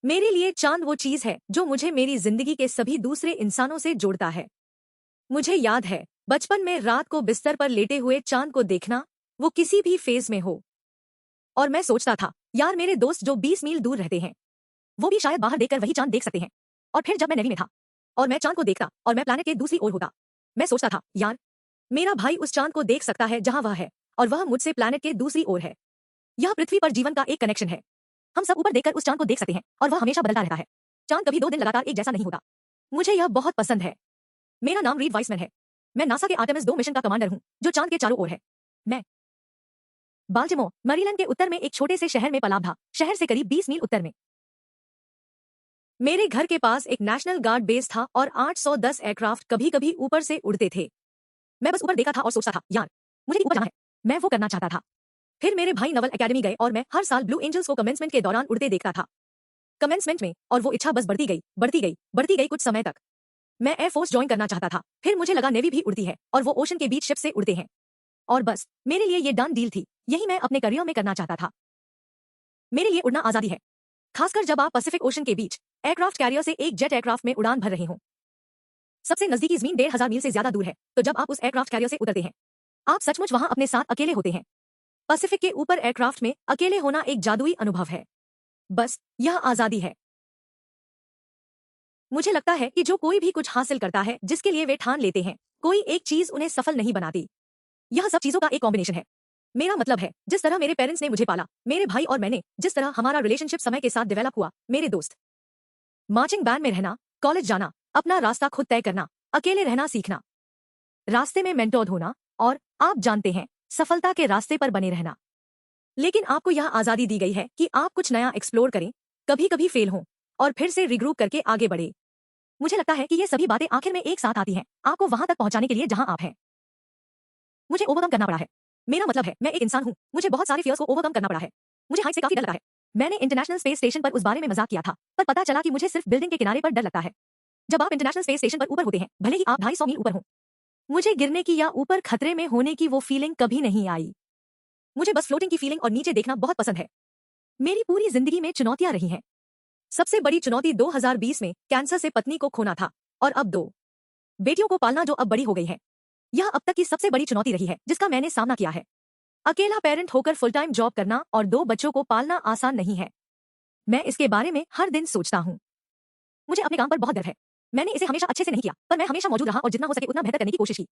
मेरे लिए चांद वो चीज है जो मुझे मेरी जिंदगी के सभी दूसरे इंसानों से जोड़ता है। मुझे याद है बचपन में रात को बिस्तर पर लेटे हुए चांद को देखना, वो किसी भी फेज में हो। और मैं सोचता था, यार मेरे दोस्त जो 20 मील दूर रहते हैं वो भी शायद बाहर देखकर वही चांद देख सकते हैं। और फिर जब मैं नेवी में था और मैं चांद को देखता और मैं प्लैनेट के दूसरी ओर होता, मैं सोचता था, यार मेरा भाई उस चांद को देख सकता है जहां वह है, और वह मुझसे प्लैनेट के दूसरी ओर है। यह पृथ्वी पर जीवन का एक कनेक्शन है। हम सब ऊपर देखकर उस चांद को देख सकते हैं और वह हमेशा बदलता रहता है। चांद कभी 2 दिन लगातार एक जैसा नहीं होता। मुझे यह बहुत पसंद है। मेरा नाम रीड वाइसमैन है। मैं नासा के आर्टेमिस 2 मिशन का कमांडर हूं जो चांद के चारों ओर है। मैं बाल्टिमोर, मैरीलैंड के उत्तर में एक छोटे से शहर में पला था, शहर से करीब 20 मील उत्तर में। मेरे घर के पास एक नेशनल गार्ड बेस था और 810 एयरक्राफ्ट कभी-कभी ऊपर से उड़ते थे। मैं बस ऊपर देखा था और सोचता था, यार मुझे भी ऊपर जाना है। मैं वो करना चाहता था। फिर मेरे भाई नवल एकेडमी गए और मैं हर साल ब्लू एंजल्स को कमेंसमेंट के दौरान उड़ते देखता था। कमेंसमेंट में, और वो इच्छा बस बढ़ती गई, बढ़ती गई, बढ़ती गई कुछ समय तक। मैं एयरफोर्स ज्वाइन करना चाहता था। फिर मुझे लगा नेवी भी उड़ती है और वो ओशन के बीच शिप से उड़ते हैं। और बस मेरे लिए ये डन डील थी। यही मैं अपने करियर में करना चाहता था। मेरे लिए उड़ना आजादी है, खासकर जब आप पैसिफिक ओशन के बीच एयरक्राफ्ट कैरियर से एक जेट एयरक्राफ्ट में उड़ान भर रहे हों। सबसे नजदीकी जमीन 1500 मील से ज्यादा दूर है, तो जब आप उस एयरक्राफ्ट कैरियर से उतरते हैं, आप सचमुच वहां अपने साथ अकेले होते हैं। पैसिफिक के ऊपर एयरक्राफ्ट में अकेले होना एक जादुई अनुभव है। बस यह आजादी है। मुझे लगता है कि जो कोई भी कुछ हासिल करता है जिसके लिए वे ठान लेते हैं, कोई एक चीज उन्हें सफल नहीं बनाती। यह सब चीजों का एक कॉम्बिनेशन है। मेरा मतलब है, जिस तरह मेरे पेरेंट्स ने मुझे पाला, मेरे भाई और मैंने, जिस तरह हमारा रिलेशनशिप समय के साथ डेवलप हुआ, मेरे दोस्त, मार्चिंग बैंड में रहना, कॉलेज जाना, अपना रास्ता खुद तय करना, अकेले रहना सीखना, रास्ते में मेंटोर होना, और आप जानते हैं, सफलता के रास्ते पर बने रहना। लेकिन आपको यह आजादी दी गई है कि आप कुछ नया एक्सप्लोर करें, कभी कभी फेल हों, और फिर से रिग्रूप करके आगे बढ़े। मुझे लगता है कि ये सभी बातें आखिर में एक साथ आती हैं, आपको वहां तक पहुंचाने के लिए जहां आप हैं। मुझे ओवरकम करना पड़ा है। मेरा मतलब है, मैं एक इंसान हूं, मुझे बहुत सारे फियर्स को ओवरकम करना पड़ा है। मुझे हाइट से काफी डर लगा है। मैंने इंटरनेशनल स्पेस स्टेशन पर उस बारे में मजाक किया था, पर पता चला कि मुझे सिर्फ बिल्डिंग के किनारे पर डर लगता है। जब आप इंटरनेशनल स्पेस स्टेशन पर ऊपर होते हैं, भले ही आप 250 मील ऊपर हो, मुझे गिरने की या ऊपर खतरे में होने की वो फीलिंग कभी नहीं आई। मुझे बस फ्लोटिंग की फीलिंग और नीचे देखना बहुत पसंद है। मेरी पूरी जिंदगी में चुनौतियां रही हैं। सबसे बड़ी चुनौती 2020 में कैंसर से पत्नी को खोना था, और अब 2 बेटियों को पालना जो अब बड़ी हो गई है। यह अब तक की सबसे बड़ी चुनौती रही है जिसका मैंने सामना किया है। अकेला पेरेंट होकर फुल टाइम जॉब करना और 2 बच्चों को पालना आसान नहीं है। मैं इसके बारे में हर दिन सोचता हूँ। मुझे अपने काम पर बहुत गर्व है। मैंने इसे हमेशा अच्छे से नहीं किया, पर मैं हमेशा मौजूद रहा और जितना हो सके उतना बेहतर करने की कोशिश की।